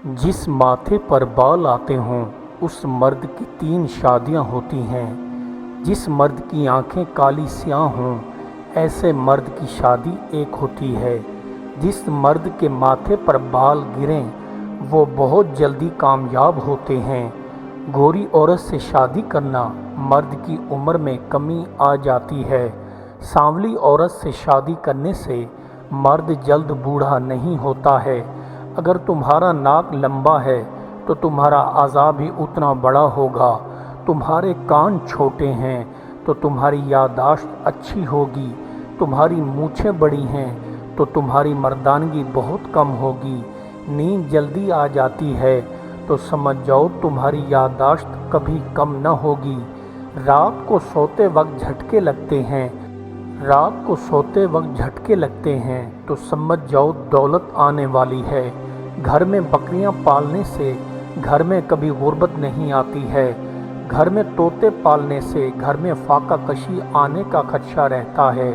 جس ماتھے پر بال آتے ہوں اس مرد کی 3 شادیاں ہوتی ہیں۔ جس مرد کی آنکھیں کالی سیاہ ہوں ایسے مرد کی شادی ایک ہوتی ہے۔ جس مرد کے ماتھے پر بال گریں وہ بہت جلدی کامیاب ہوتے ہیں۔ گوری عورت سے شادی کرنا مرد کی عمر میں کمی آ جاتی ہے۔ سانولی عورت سے شادی کرنے سے مرد جلد بوڑھا نہیں ہوتا ہے۔ اگر تمہارا ناک لمبا ہے تو تمہارا عذاب بھی اتنا بڑا ہوگا۔ تمہارے کان چھوٹے ہیں تو تمہاری یادداشت اچھی ہوگی۔ تمہاری مونچھیں بڑی ہیں تو تمہاری مردانگی بہت کم ہوگی۔ نیند جلدی آ جاتی ہے تو سمجھ جاؤ تمہاری یادداشت کبھی کم نہ ہوگی۔ رات کو سوتے وقت جھٹکے لگتے ہیں تو سمجھ جاؤ دولت آنے والی ہے۔ گھر میں بکریاں پالنے سے گھر میں کبھی غربت نہیں آتی ہے۔ گھر میں طوطے پالنے سے گھر میں فاقہ کشی آنے کا خدشہ رہتا ہے۔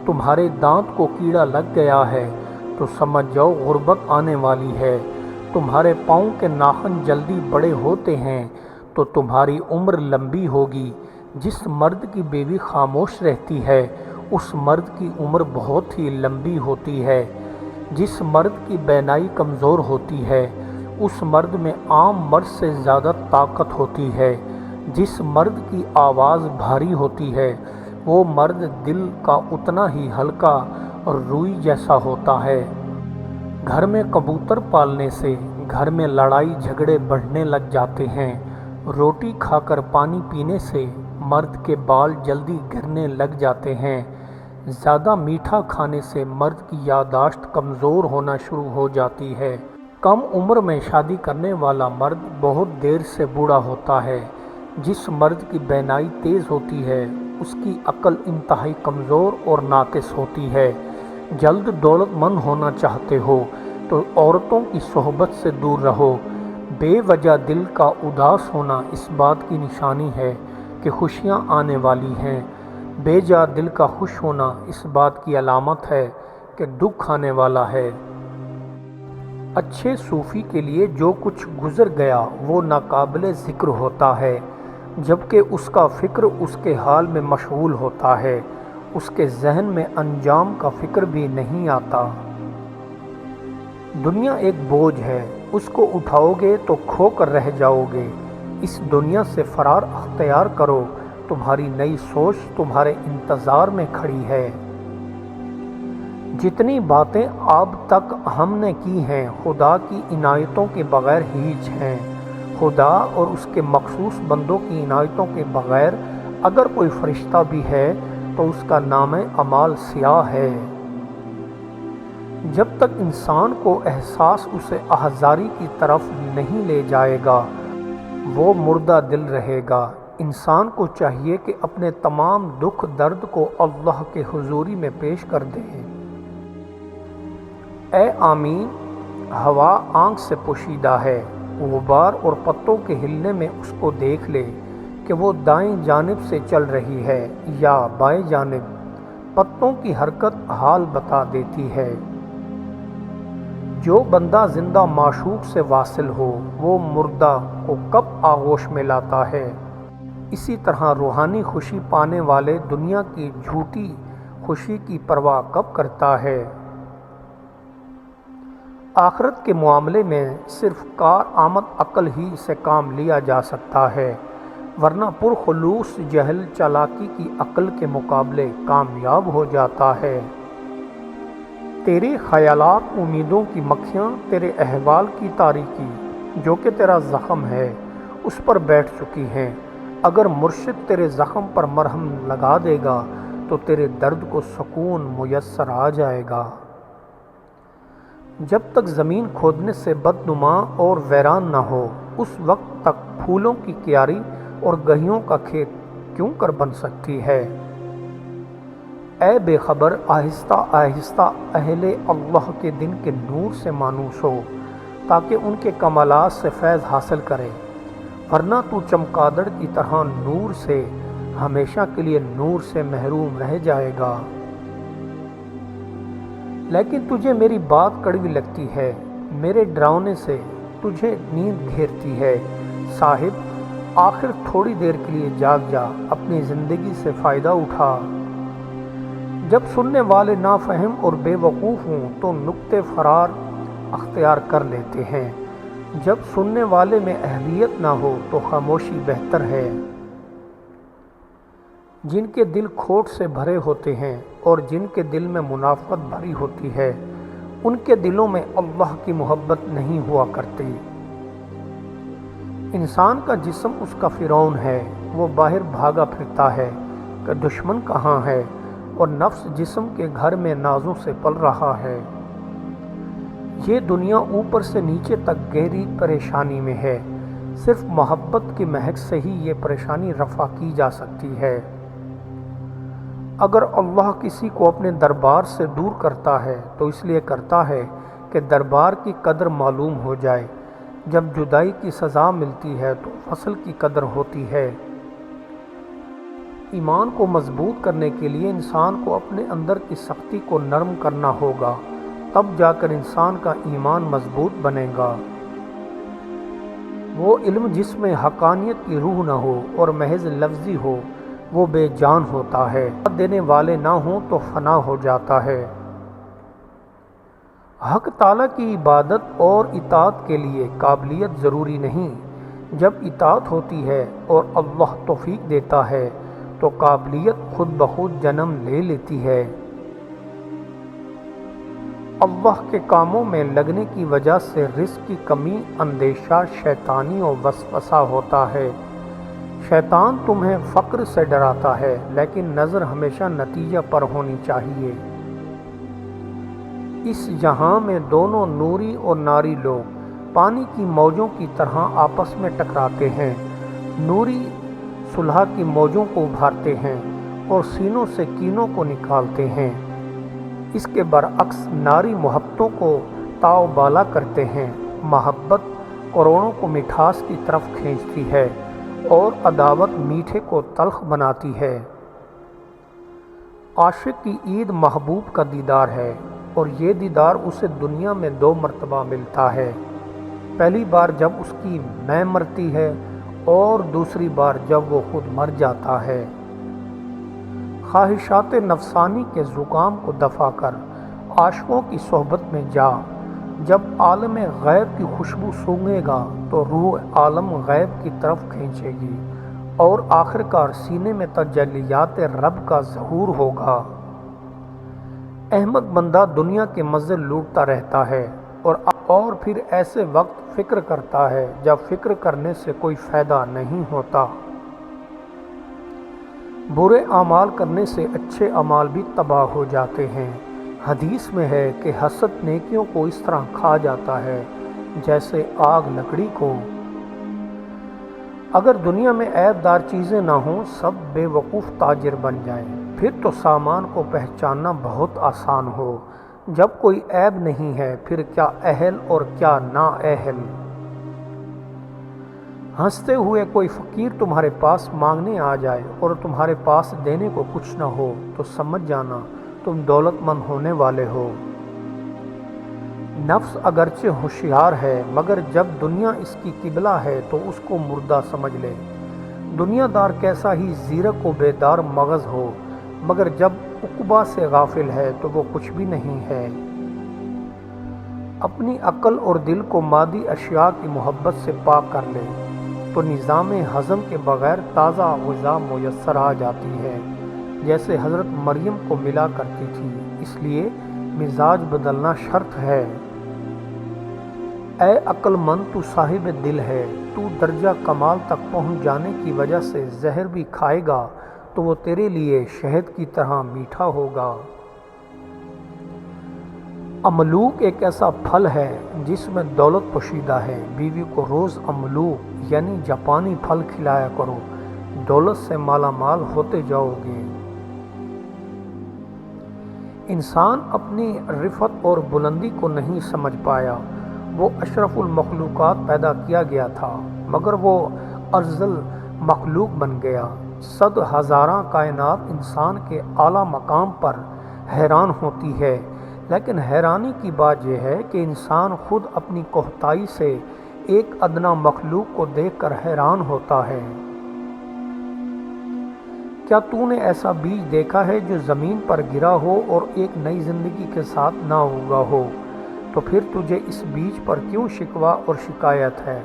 تمہارے دانت کو کیڑا لگ گیا ہے تو سمجھ جاؤ غربت آنے والی ہے۔ تمہارے پاؤں کے ناخن جلدی بڑے ہوتے ہیں تو تمہاری عمر لمبی ہوگی۔ جس مرد کی بیوی خاموش رہتی ہے اس مرد کی عمر بہت ہی لمبی ہوتی ہے۔ جس مرد کی بینائی کمزور ہوتی ہے اس مرد میں عام مرد سے زیادہ طاقت ہوتی ہے۔ جس مرد کی آواز بھاری ہوتی ہے وہ مرد دل کا اتنا ہی ہلکا اور روئی جیسا ہوتا ہے۔ گھر میں کبوتر پالنے سے گھر میں لڑائی جھگڑے بڑھنے لگ جاتے ہیں۔ روٹی کھا کر پانی پینے سے مرد کے بال جلدی گرنے لگ جاتے ہیں۔ زیادہ میٹھا کھانے سے مرد کی یادداشت کمزور ہونا شروع ہو جاتی ہے۔ کم عمر میں شادی کرنے والا مرد بہت دیر سے بوڑھا ہوتا ہے۔ جس مرد کی بینائی تیز ہوتی ہے اس کی عقل انتہائی کمزور اور ناقص ہوتی ہے۔ جلد دولت مند ہونا چاہتے ہو تو عورتوں کی صحبت سے دور رہو۔ بے وجہ دل کا اداس ہونا اس بات کی نشانی ہے کہ خوشیاں آنے والی ہیں۔ بے جا دل کا خوش ہونا اس بات کی علامت ہے کہ دکھ آنے والا ہے۔ اچھے صوفی کے لیے جو کچھ گزر گیا وہ ناقابل ذکر ہوتا ہے، جبکہ اس کا فکر اس کے حال میں مشغول ہوتا ہے۔ اس کے ذہن میں انجام کا فکر بھی نہیں آتا۔ دنیا ایک بوجھ ہے، اس کو اٹھاؤ گے تو کھو کر رہ جاؤ گے۔ اس دنیا سے فرار اختیار کرو، تمہاری نئی سوچ تمہارے انتظار میں کھڑی ہے۔ جتنی باتیں اب تک ہم نے کی ہیں خدا کی عنایتوں کے بغیر ہیچ ہیں۔ خدا اور اس کے مخصوص بندوں کی عنایتوں کے بغیر اگر کوئی فرشتہ بھی ہے تو اس کا نام اعمال سیاہ ہے۔ جب تک انسان کو احساس اسے احزاری کی طرف نہیں لے جائے گا وہ مردہ دل رہے گا۔ انسان کو چاہیے کہ اپنے تمام دکھ درد کو اللہ کے حضوری میں پیش کر دے۔ اے آمین، ہوا آنکھ سے پوشیدہ ہے، غبار اور پتوں کے ہلنے میں اس کو دیکھ لے کہ وہ دائیں جانب سے چل رہی ہے یا بائیں جانب۔ پتوں کی حرکت حال بتا دیتی ہے۔ جو بندہ زندہ معشوق سے واصل ہو وہ مردہ کو کب آغوش میں لاتا ہے۔ اسی طرح روحانی خوشی پانے والے دنیا کی جھوٹی خوشی کی پرواہ کب کرتا ہے۔ آخرت کے معاملے میں صرف کارآمد عقل ہی سے کام لیا جا سکتا ہے، ورنہ پرخلوص جہل چالاکی کی عقل کے مقابلے کامیاب ہو جاتا ہے۔ تیرے خیالات امیدوں کی مکھیاں تیرے احوال کی تاریکی جو کہ تیرا زخم ہے اس پر بیٹھ چکی ہیں۔ اگر مرشد تیرے زخم پر مرہم لگا دے گا تو تیرے درد کو سکون میسر آ جائے گا۔ جب تک زمین کھودنے سے بدنما اور ویران نہ ہو اس وقت تک پھولوں کی کیاری اور گہیوں کا کھیت کیوں کر بن سکتی ہے۔ اے بے خبر، آہستہ آہستہ اہل اللہ کے دن کے نور سے مانوس ہو تاکہ ان کے کمالات سے فیض حاصل کرے، ورنہ تو چمگادڑ کی طرح نور سے ہمیشہ کے لیے نور سے محروم رہ جائے گا۔ لیکن تجھے میری بات کڑوی لگتی ہے، میرے ڈرانے سے تجھے نیند گھیرتی ہے۔ صاحب آخر تھوڑی دیر کے لیے جاگ جا، اپنی زندگی سے فائدہ اٹھا۔ جب سننے والے نافہم اور بے وقوف ہوں تو نکتے فرار اختیار کر لیتے ہیں۔ جب سننے والے میں اہلیت نہ ہو تو خاموشی بہتر ہے۔ جن کے دل کھوٹ سے بھرے ہوتے ہیں اور جن کے دل میں منافقت بھری ہوتی ہے، ان کے دلوں میں اللہ کی محبت نہیں ہوا کرتی۔ انسان کا جسم اس کا فرعون ہے، وہ باہر بھاگا پھرتا ہے کہ دشمن کہاں ہے، اور نفس جسم کے گھر میں نازوں سے پل رہا ہے۔ یہ دنیا اوپر سے نیچے تک گہری پریشانی میں ہے، صرف محبت کی مہک سے ہی یہ پریشانی رفع کی جا سکتی ہے۔ اگر اللہ کسی کو اپنے دربار سے دور کرتا ہے تو اس لیے کرتا ہے کہ دربار کی قدر معلوم ہو جائے۔ جب جدائی کی سزا ملتی ہے تو فصل کی قدر ہوتی ہے۔ ایمان کو مضبوط کرنے کے لیے انسان کو اپنے اندر کی سختی کو نرم کرنا ہوگا، تب جا کر انسان کا ایمان مضبوط بنے گا۔ وہ علم جس میں حقانیت کی روح نہ ہو اور محض لفظی ہو، وہ بے جان ہوتا ہے۔ دینے والے نہ ہوں تو فنا ہو جاتا ہے۔ حق تعالیٰ کی عبادت اور اطاعت کے لیے قابلیت ضروری نہیں۔ جب اطاعت ہوتی ہے اور اللہ توفیق دیتا ہے تو قابلیت خود بخود جنم لے لیتی ہے۔ اللہ کے کاموں میں لگنے کی وجہ سے رزق کی کمی اندیشہ شیطانی اور وسوسہ ہوتا ہے۔ شیطان تمہیں فقر سے ڈراتا ہے، لیکن نظر ہمیشہ نتیجہ پر ہونی چاہیے۔ اس جہاں میں دونوں نوری اور ناری لوگ پانی کی موجوں کی طرح آپس میں ٹکراتے ہیں۔ نوری صلح کی موجوں کو ابھارتے ہیں اور سینوں سے کینوں کو نکالتے ہیں۔ اس کے برعکس ناری محبتوں کو تاؤ بالا کرتے ہیں۔ محبت کروڑوں کو مٹھاس کی طرف کھینچتی ہے اور عداوت میٹھے کو تلخ بناتی ہے۔ عاشق کی عید محبوب کا دیدار ہے، اور یہ دیدار اسے دنیا میں 2 مرتبہ ملتا ہے۔ پہلی بار جب اس کی میں مرتی ہے اور دوسری بار جب وہ خود مر جاتا ہے۔ خواہشات نفسانی کے زکام کو دفع کر عاشقوں کی صحبت میں جا۔ جب عالم غیب کی خوشبو سونگھے گا تو روح عالم غیب کی طرف کھینچے گی، اور آخرکار سینے میں تجلیات رب کا ظہور ہوگا۔ احمد بندہ دنیا کے مزے لوٹتا رہتا ہے اور پھر ایسے وقت فکر کرتا ہے جب فکر کرنے سے کوئی فائدہ نہیں ہوتا۔ برے اعمال کرنے سے اچھے اعمال بھی تباہ ہو جاتے ہیں۔ حدیث میں ہے کہ حسد نیکیوں کو اس طرح کھا جاتا ہے جیسے آگ لکڑی کو۔ اگر دنیا میں عیب دار چیزیں نہ ہوں، سب بے وقوف تاجر بن جائیں، پھر تو سامان کو پہچاننا بہت آسان ہو۔ جب کوئی عیب نہیں ہے، پھر کیا اہل اور کیا نااہل۔ ہنستے ہوئے کوئی فقیر تمہارے پاس مانگنے آ جائے اور تمہارے پاس دینے کو کچھ نہ ہو تو سمجھ جانا تم دولت مند ہونے والے ہو۔ نفس اگرچہ ہوشیار ہے، مگر جب دنیا اس کی قبلہ ہے تو اس کو مردہ سمجھ لے۔ دنیا دار کیسا ہی زیرک و بیدار مغز ہو، مگر جب عقبہ سے غافل ہے تو وہ کچھ بھی نہیں ہے۔ اپنی عقل اور دل کو مادی اشیاء کی محبت سے پاک کر لے تو نظام ہضم کے بغیر تازہ غذا میسر آ جاتی ہے، جیسے حضرت مریم کو ملا کرتی تھی۔ اس لیے مزاج بدلنا شرط ہے۔ اے عقل مند، تو صاحب دل ہے، تو درجہ کمال تک پہنچ جانے کی وجہ سے زہر بھی کھائے گا تو وہ تیرے لیے شہد کی طرح میٹھا ہوگا۔ املوک ایک ایسا پھل ہے جس میں دولت پوشیدہ ہے۔ بیوی کو روز املوک یعنی جاپانی پھل کھلایا کرو، دولت سے مالا مال ہوتے جاؤ گے۔ انسان اپنی رفعت اور بلندی کو نہیں سمجھ پایا۔ وہ اشرف المخلوقات پیدا کیا گیا تھا، مگر وہ ارذل مخلوق بن گیا۔ 100,000 کائنات انسان کے اعلیٰ مقام پر حیران ہوتی ہے، لیکن حیرانی کی بات یہ ہے کہ انسان خود اپنی کوتاہی سے ایک ادنا مخلوق کو دیکھ کر حیران ہوتا ہے۔ کیا تو نے ایسا بیج دیکھا ہے جو زمین پر گرا ہو اور ایک نئی زندگی کے ساتھ نہ اگا ہو؟ تو پھر تجھے اس بیج پر کیوں شکوہ اور شکایت ہے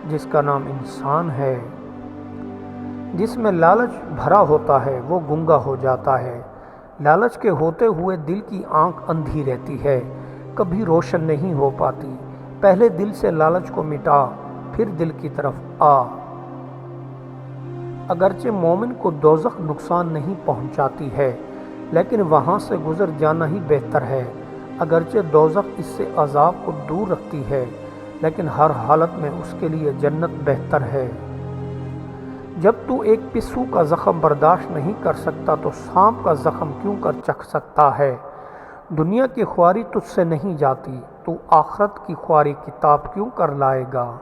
جس کا نام انسان ہے؟ جس میں لالچ بھرا ہوتا ہے وہ گنگا ہو جاتا ہے۔ لالچ کے ہوتے ہوئے دل کی آنکھ اندھی رہتی ہے، کبھی روشن نہیں ہو پاتی۔ پہلے دل سے لالچ کو مٹا، پھر دل کی طرف آ۔ اگرچہ مومن کو دوزخ نقصان نہیں پہنچاتی ہے، لیکن وہاں سے گزر جانا ہی بہتر ہے۔ اگرچہ دوزخ اس سے عذاب کو دور رکھتی ہے، لیکن ہر حالت میں اس کے لیے جنت بہتر ہے۔ جب تو ایک پسو کا زخم برداشت نہیں کر سکتا تو سانپ کا زخم کیوں کر چکھ سکتا ہے؟ دنیا کی خواری تجھ سے نہیں جاتی، تو آخرت کی خواری کتاب کیوں کر لائے گا؟